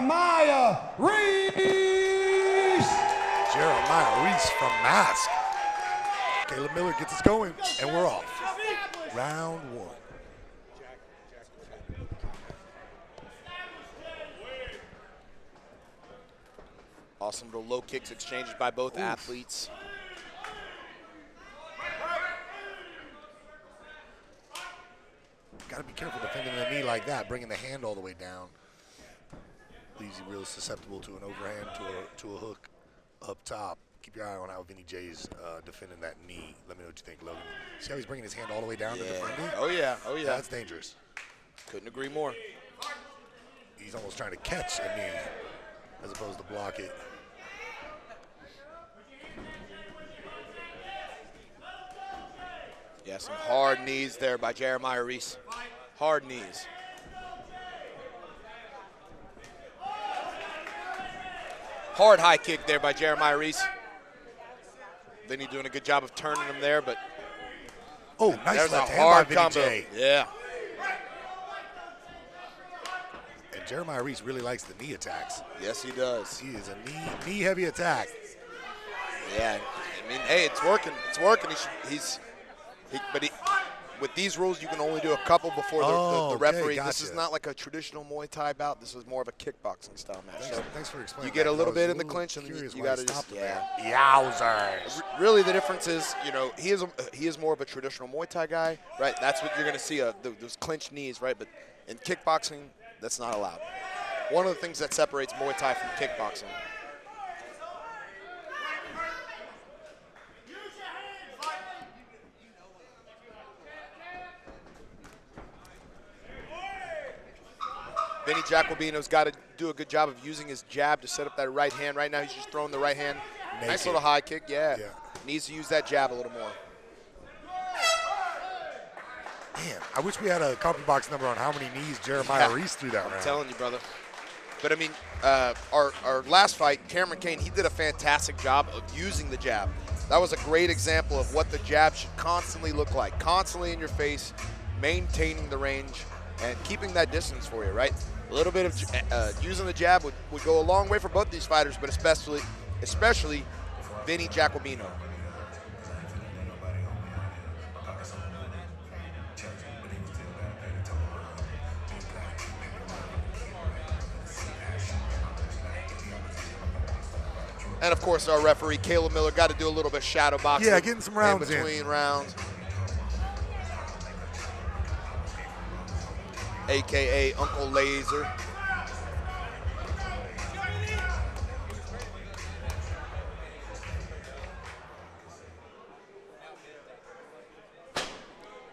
Jeremiah Reese. Jeremiah Reese from Mask. Caleb Miller gets us going, and we're off. Round one. Awesome little low kicks exchanged by both athletes. Got to be careful defending the knee like that, bringing the hand all the way down. Leaves you real susceptible to an overhand, to a hook up top. Keep your eye on how Vinny J's defending that knee. Let me know what you think, Logan. See how he's bringing his hand all the way down to defend it? Oh, yeah. Oh, yeah. That's dangerous. Couldn't agree more. He's almost trying to catch a knee as opposed to block it. Yeah, some hard knees there by Jeremiah Reese. Hard knees. Hard high kick there by Jeremiah Reese. Vinny doing a good job of turning him there, but oh, nice there's left a hand hard by Vinny combo. J. Yeah. And Jeremiah Reese really likes the knee attacks. Yes, he does. He is a knee-heavy attack. Yeah, I mean, hey, it's working. It's working. With these rules, you can only do a couple before the referee. Okay, gotcha. This is not like a traditional Muay Thai bout. This is more of a kickboxing style match. Thanks for explaining. You get a little bit in the little clinch, and curious you why got he to stopped just him there. Yowzers. Really, the difference is, you know, he is more of a traditional Muay Thai guy, right? That's what you're going to see, those clinch knees, right? But in kickboxing, that's not allowed. One of the things that separates Muay Thai from kickboxing. Vinny Jaqubino's got to do a good job of using his jab to set up that right hand. Right now, he's just throwing the right hand. Naked. Nice little high kick, yeah. Needs to use that jab a little more. Man, I wish we had a copy box number on how many knees Jeremiah Reese threw that round. I'm telling you, brother. But, I mean, our last fight, Cameron Kane, he did a fantastic job of using the jab. That was a great example of what the jab should constantly look like. Constantly in your face, maintaining the range, and keeping that distance for you, right? A little bit of using the jab would go a long way for both these fighters, but especially Vinny Jaqubino. And, of course, our referee, Caleb Miller, got to do a little bit of shadow boxing. Yeah, getting some rounds in. Between rounds. AKA Uncle Laser.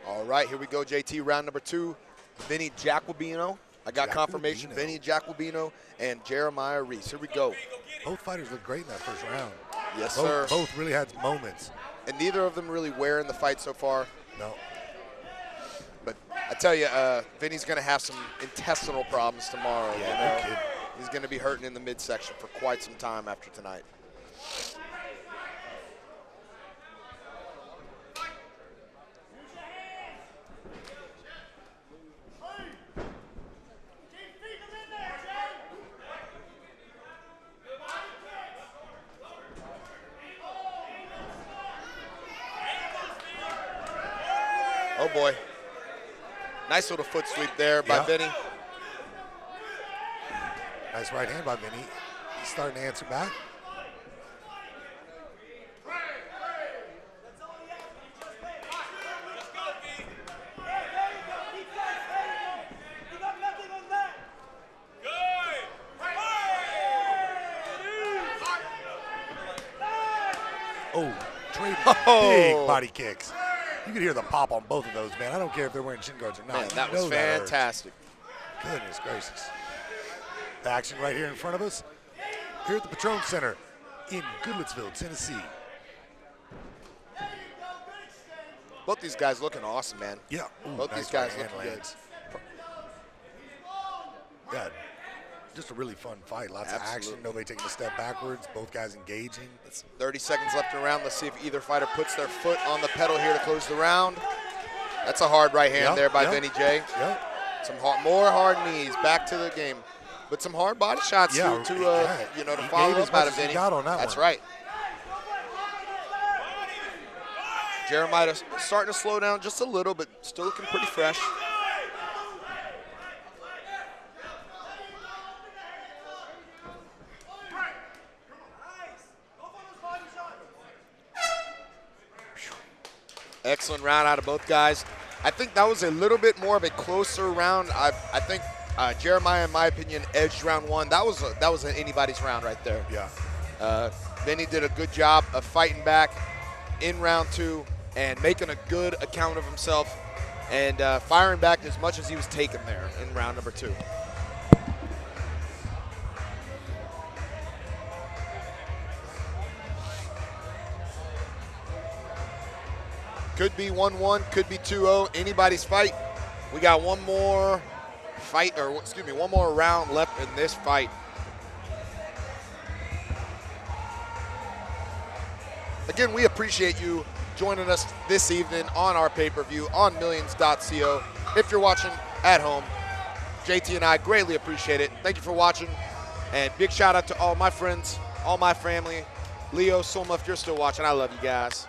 All right, here we go, JT. Round number 2. Vinny Jaqubino. I got confirmation. Vinny Jaqubino and Jeremiah Reese. Here we go. Both fighters looked great in that first round. Yes, sir. Both really had moments. And neither of them really wearing the fight so far. No. But I tell you, Vinny's going to have some intestinal problems tomorrow. Yeah, no kidding. He's going to be hurting in the midsection for quite some time after tonight. Oh, boy. Nice little foot sweep there by Vinny. Nice right hand by Vinny. He's starting to answer back. Oh, trading big body kicks. You could hear the pop on both of those, man. I don't care if they're wearing shin guards or not. Man, that was fantastic. Goodness gracious. The action right here in front of us, here at the Patron Center in Goodlettsville, Tennessee. Both these guys looking awesome, man. Yeah. Ooh, Both nice these guys right looking good. Yeah, just a really fun fight. Lots of action. Nobody taking a step backwards. Both guys engaging. It's 30 seconds left in the round. Let's see if either fighter puts their foot on the pedal here to close the round. That's a hard right hand there by Vinny J. Yep. Some more hard knees. Back to the game. but some hard body shots to He follow gave as up much out of as he Vinny. got on that That's one. right. Jeremiah starting to slow down just a little, but still looking pretty fresh. Excellent round out of both guys. I think that was a little bit more of a closer round. I think Jeremiah, in my opinion, edged round one. That was anybody's round right there. Yeah. Vinny did a good job of fighting back in round two and making a good account of himself and firing back as much as he was taking there in round number two. Could be 1-1, could be 2-0, anybody's fight. We got one more one more round left in this fight. Again, we appreciate you joining us this evening on our pay-per-view on millions.co. If you're watching at home, JT and I greatly appreciate it. Thank you for watching, and big shout out to all my friends, all my family. Leo, Soma, if you're still watching, I love you guys.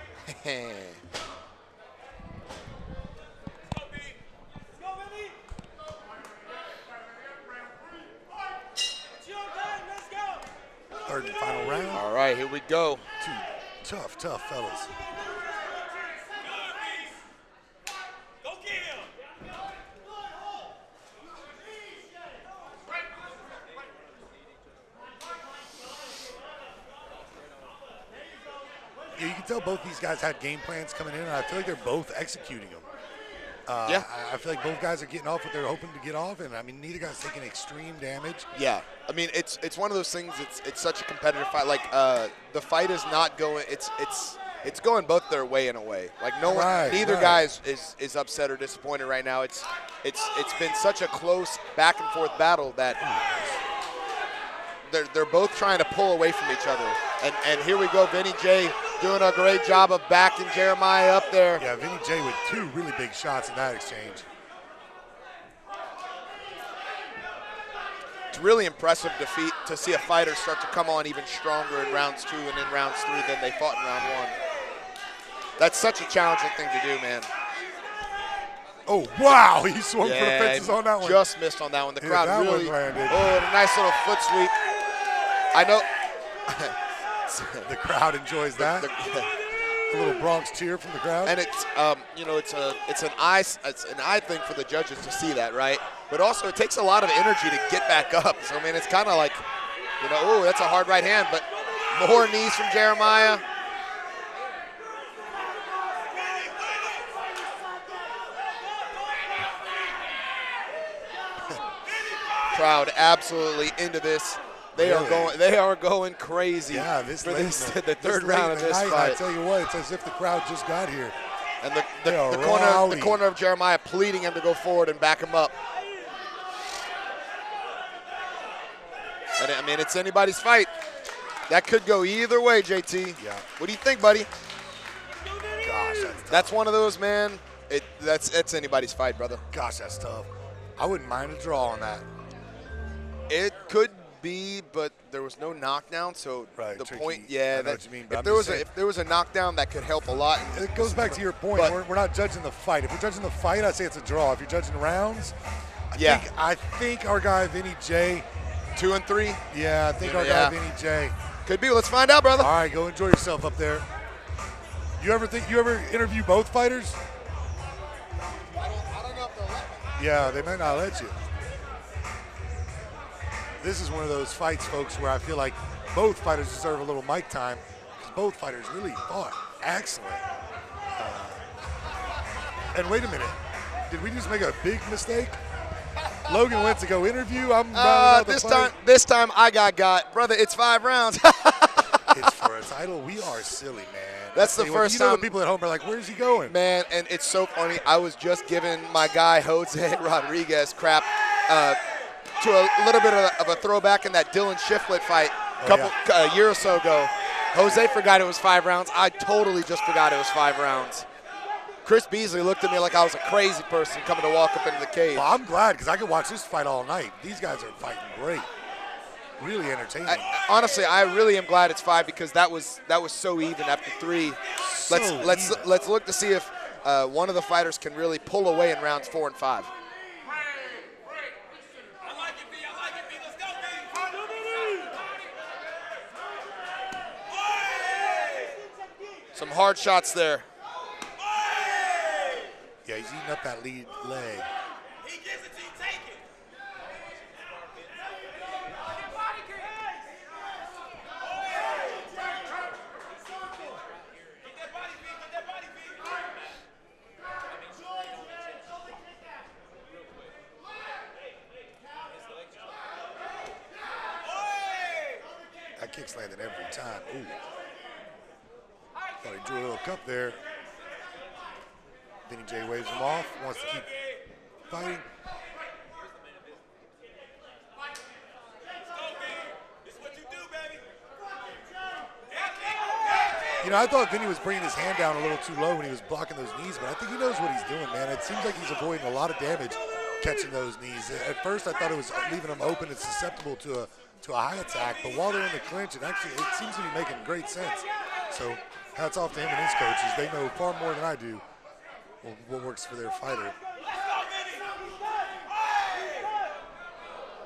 Third and final round. All right, here we go. Two tough fellas. Yeah, you can tell both these guys had game plans coming in, and I feel like they're both executing them. Yeah. I feel like both guys are getting off what they're hoping to get off, and I mean, neither guy's taking extreme damage. Yeah, I mean, it's one of those things. It's such a competitive fight. Like the fight is not going. It's going both their way in a way. Like neither guy is upset or disappointed right now. It's been such a close back and forth battle that they're both trying to pull away from each other. And here we go, Vinny J doing a great job of backing Jeremiah up there. Yeah, Vinny J with two really big shots in that exchange. It's really impressive to see a fighter start to come on even stronger in rounds 2 and in rounds 3 than they fought in round 1. That's such a challenging thing to do, man. Oh, wow, he swung for the fences on that one. Just missed on that one. The crowd that really, one landed. Oh, and a nice little foot sweep. I know. The crowd enjoys that. A little Bronx cheer from the crowd. And it's it's an eye thing for the judges to see that, right? But also it takes a lot of energy to get back up. So I mean, it's kind of like, oh, that's a hard right hand, but more knees from Jeremiah. Crowd absolutely into this. They are going crazy. Yeah, the third round of this fight. I tell you what, it's as if the crowd just got here. And the corner of Jeremiah pleading him to go forward and back him up. And I mean, it's anybody's fight. That could go either way, JT. Yeah. What do you think, buddy? Gosh, that's one of those, man. That's anybody's fight, brother. Gosh, that's tough. I wouldn't mind a draw on that. It could be, but there was no knockdown, so right, the tricky. point, yeah. I know what you mean, if there was a knockdown, that could help a lot. It goes back to your point. We're not judging the fight. If we're judging the fight, I say it's a draw. If you're judging rounds, I think our guy Vinny J. 2 and 3. Yeah, I think our guy Vinny J. Could be. Let's find out, brother. All right, go enjoy yourself up there. You ever interview both fighters? I don't know if they'll let me. Yeah, they might not let you. This is one of those fights, folks, where I feel like both fighters deserve a little mic time because both fighters really fought excellent. And wait a minute, did we just make a big mistake? Logan went to go interview. This time I got brother. It's 5 rounds. It's for a title. We are silly, man. That's the first time. You know the people at home are like, "Where's he going?" Man, and it's so funny. I was just giving my guy Jose Rodriguez crap. To a little bit of a throwback in that Dylan Shiflett fight a year or so ago. Jose forgot it was 5 rounds. I totally just forgot it was 5 rounds. Chris Beasley looked at me like I was a crazy person coming to walk up into the cage. Well, I'm glad because I could watch this fight all night. These guys are fighting great. Really entertaining. Honestly, I really am glad it's 5 because that was so even after 3. Let's look to see if one of the fighters can really pull away in rounds 4 and 5. Some hard shots there. Yeah, he's eating up that lead leg. He gives it to you, take it. That kick's landing every time. Ooh. Thought he drew a little cup there. Vinny J waves him off, wants to keep fighting. You know, I thought Vinny was bringing his hand down a little too low when he was blocking those knees, but I think he knows what he's doing, man. It seems like he's avoiding a lot of damage catching those knees. At first, I thought it was leaving him open and susceptible to a high attack, but while they're in the clinch, it seems to be making great sense. So hats off to him and his coaches. They know far more than I do what works for their fighter.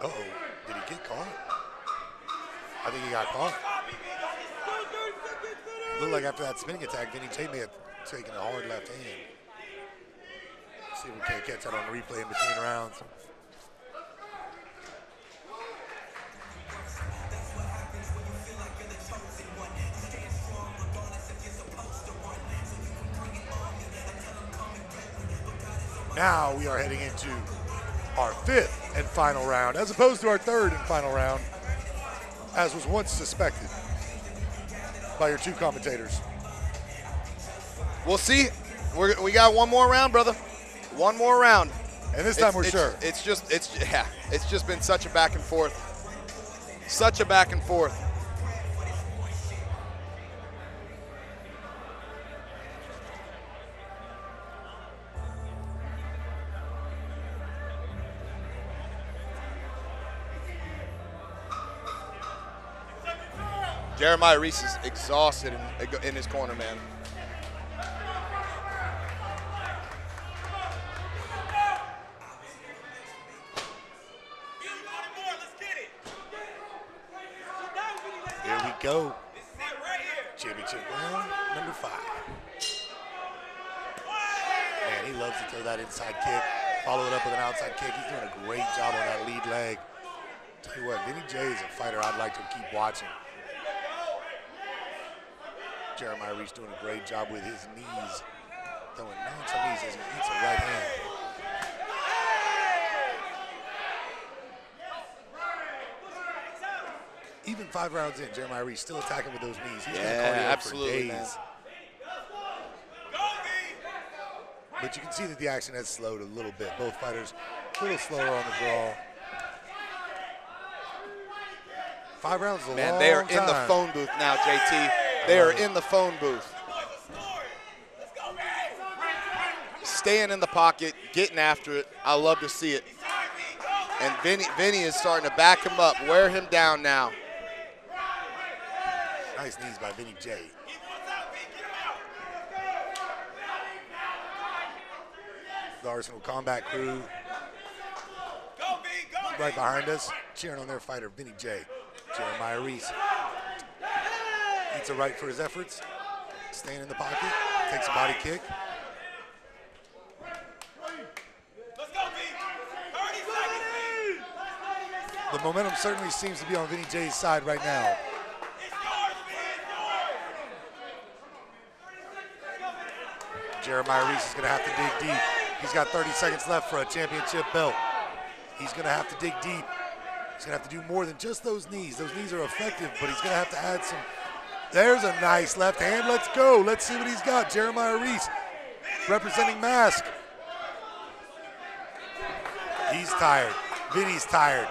Uh-oh, did he get caught? I think he got caught. Looked like after that spinning attack, Vinny J may have taken a hard left hand. See if we can't catch that on replay in between rounds. Now we are heading into our 5th and final round, as opposed to our 3rd and final round, as was once suspected by your 2 commentators. We'll see. We got one more round, brother. One more round. And this time we're sure. It's just been such a back and forth. Such a back and forth. Jeremiah Reese is exhausted in his corner, man. Here we go. Championship round number 5. Man, he loves to throw that inside kick, follow it up with an outside kick. He's doing a great job on that lead leg. Tell you what, Vinny J is a fighter I'd like to keep watching. Jeremiah Reese doing a great job with his knees. Throwing nonchalant knees as he eats a right hand. Even 5 rounds in, Jeremiah Reese still attacking with those knees. He's been cardio absolutely, for days. man. But you can see that the action has slowed a little bit. Both fighters a little slower on the draw. 5 rounds is a long time. Man, they are in the phone booth now, JT. They are in the phone booth. Staying in the pocket, getting after it. I love to see it. And Vinny is starting to back him up, wear him down now. Nice knees by Vinny J. The Arsenal Combat crew right behind us, cheering on their fighter, Vinny J. Jeremiah Reese eats a right for his efforts, staying in the pocket, takes a body kick. The momentum certainly seems to be on Vinny J's side right now. Jeremiah Reese is going to have to dig deep. He's got 30 seconds left for a championship belt. He's going to have to dig deep. He's going to have to do more than just those knees. Those knees are effective, but he's going to have to add some. There's a nice left hand. Let's go. Let's see what he's got. Jeremiah Reese representing Mask. He's tired. Vinny's tired.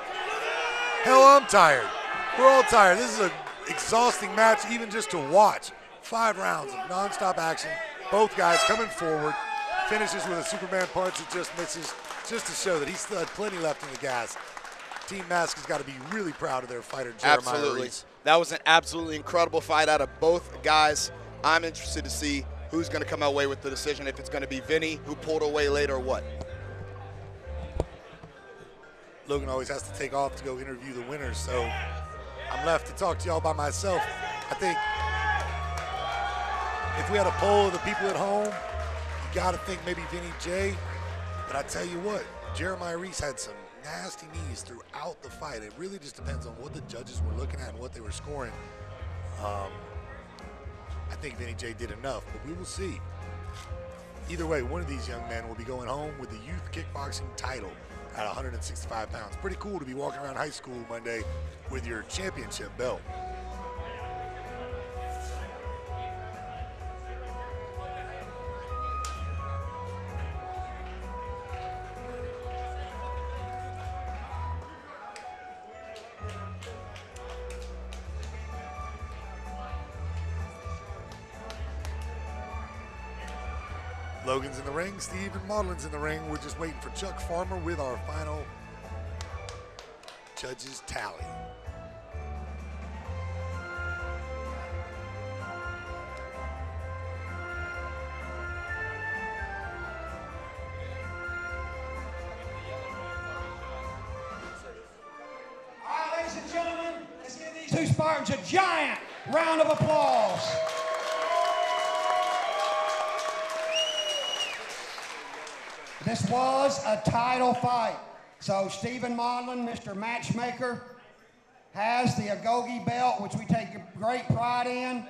Hell, I'm tired. We're all tired. This is an exhausting match even just to watch. 5 rounds of nonstop action. Both guys coming forward, finishes with a Superman punch and just misses, just to show that he still had plenty left in the gas. Team Mask has got to be really proud of their fighter, Jeremiah Absolutely. Reese. That was an absolutely incredible fight out of both guys. I'm interested to see who's going to come away with the decision, if it's going to be Vinny, who pulled away late, or what. Logan always has to take off to go interview the winners, so I'm left to talk to y'all by myself. I think if we had a poll of the people at home, you got to think maybe Vinny J. But I tell you what, Jeremiah Reese had some nasty knees throughout the fight. It really just depends on what the judges were looking at and what they were scoring. I think Vinny J did enough, but we will see. Either way, one of these young men will be going home with the youth kickboxing title at 165 pounds. Pretty cool to be walking around high school Monday with your championship belt. Logan's in the ring, Steve and Maudlin's in the ring. We're just waiting for Chuck Farmer with our final judges tally. All right, ladies and gentlemen, let's give these two Spartans a giant round of applause. This was a title fight. So Stephen Maudlin, Mr. Matchmaker, has the Agogi belt, which we take great pride in.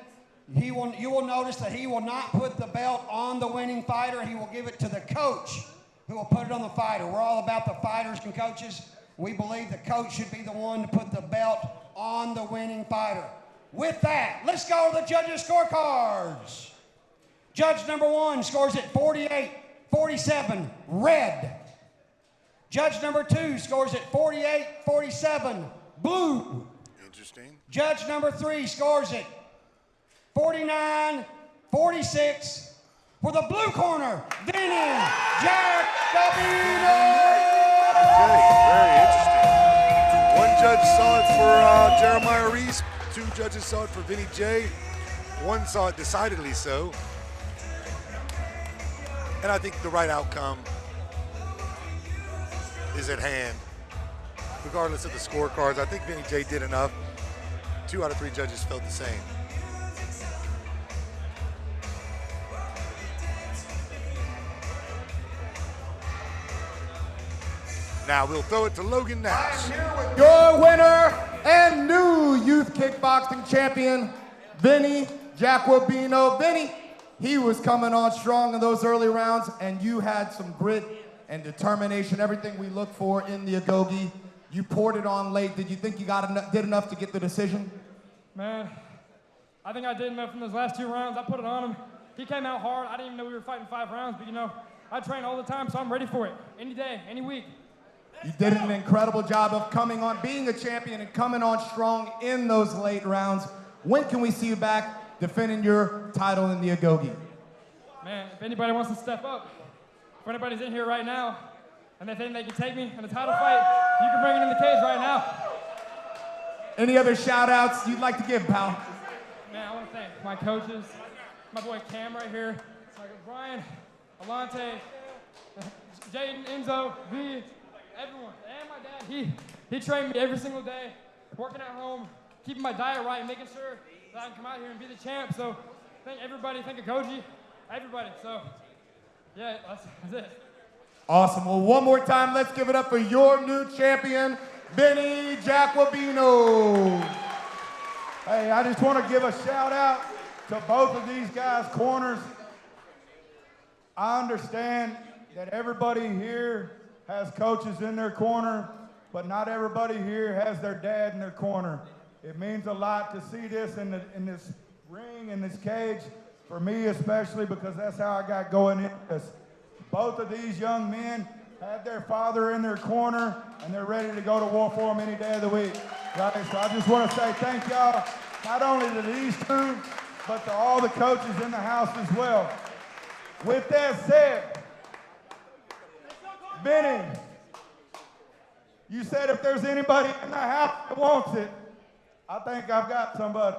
You will notice that he will not put the belt on the winning fighter. He will give it to the coach, who will put it on the fighter. We're all about the fighters and coaches. We believe the coach should be the one to put the belt on the winning fighter. With that, let's go to the judges' scorecards. Judge number 1 scores it 48-47, red. Judge number 2 scores it 48-47, blue. Interesting. Judge number 3 scores it 49-46 for the blue corner, Vinny Jaqubino. Okay, very interesting. One judge saw it for Jeremiah Reese. 2 judges saw it for Vinny J. 1 saw it decidedly so. And I think the right outcome is at hand. Regardless of the scorecards, I think Vinny J did enough. 2 out of 3 judges felt the same. Now we'll throw it to Logan Nash. Your winner and new youth kickboxing champion, Vinny Jaqubino. Vinny, he was coming on strong in those early rounds, and you had some grit and determination, everything we look for in the Agogi. You poured it on late. Did you think you did enough to get the decision? Man, I think I did enough in those last 2 rounds. I put it on him. He came out hard. I didn't even know we were fighting 5 rounds, but you know, I train all the time, so I'm ready for it. Any day, any week. You did an incredible job of coming on, being a champion and coming on strong in those late rounds. When can we see you back defending your title in the Agogi? Man, if anybody wants to step up, if anybody's in here right now and they think they can take me in a title fight, you can bring it in the cage right now. Any other shout outs you'd like to give, pal? Man, I want to thank my coaches, my boy Cam right here, my Brian, Alante, Jaden, Enzo, Viii, everyone, and my dad. He trained me every single day, working at home, keeping my diet right, making sure that I can come out here and be the champ. So thank everybody, thank Agogi, everybody. So yeah, that's it. Awesome. Well, one more time, let's give it up for your new champion, Vinny Jaqubino. Hey, I just want to give a shout out to both of these guys' corners. I understand that everybody here has coaches in their corner, but not everybody here has their dad in their corner. It means a lot to see this in this ring, in this cage, for me especially, because that's how I got going in this. Both of these young men had their father in their corner, and they're ready to go to war for them any day of the week. Right? So I just want to say thank y'all, not only to these 2, but to all the coaches in the house as well. With that said, Vinny, you said if there's anybody in the house that wants it, I think I've got somebody.